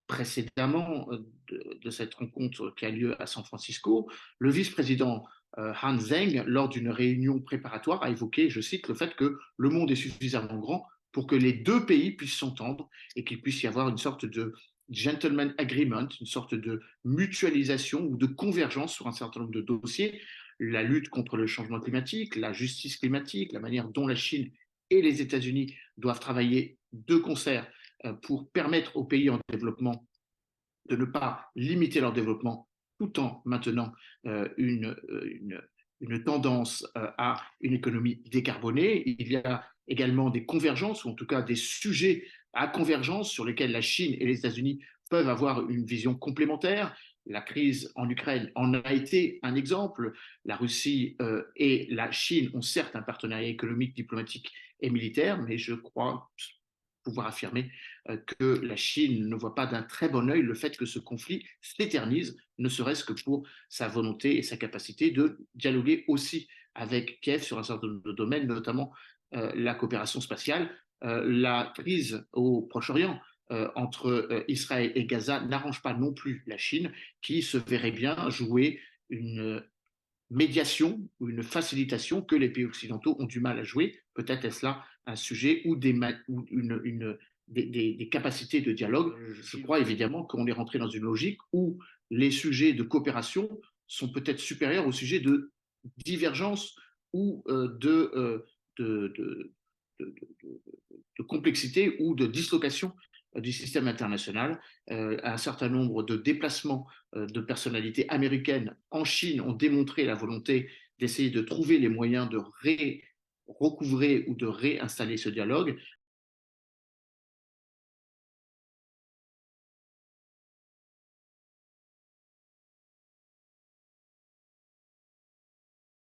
précédemment de cette rencontre qui a lieu à San Francisco, le vice-président Han Zheng, lors d'une réunion préparatoire, a évoqué, je cite, le fait que le monde est suffisamment grand pour que les deux pays puissent s'entendre et qu'il puisse y avoir une sorte de gentleman agreement, une sorte de mutualisation ou de convergence sur un certain nombre de dossiers, la lutte contre le changement climatique, la justice climatique, la manière dont la Chine et les États-Unis doivent travailler de concert pour permettre aux pays en développement de ne pas limiter leur développement tout en maintenant une tendance à une économie décarbonée. Il y a également des convergences, ou en tout cas des sujets à convergence sur lesquels la Chine et les États-Unis peuvent avoir une vision complémentaire. La crise en Ukraine en a été un exemple. La Russie et la Chine ont certes un partenariat économique, diplomatique et militaire, mais je crois pouvoir affirmer que la Chine ne voit pas d'un très bon œil le fait que ce conflit s'éternise, ne serait-ce que pour sa volonté et sa capacité de dialoguer aussi avec Kiev sur un certain nombre de domaines, notamment la coopération spatiale. La crise au Proche-Orient entre Israël et Gaza n'arrange pas non plus la Chine, qui se verrait bien jouer une médiation ou une facilitation que les pays occidentaux ont du mal à jouer. Peut-être est-ce là un sujet ou, ou des capacités de dialogue. Je crois évidemment qu'on est rentré dans une logique où les sujets de coopération sont peut-être supérieurs aux sujets de divergence ou de, de complexité ou de dislocation du système international. Un certain nombre de déplacements de personnalités américaines en Chine ont démontré la volonté d'essayer de trouver les moyens de recouvrer ou de réinstaller ce dialogue.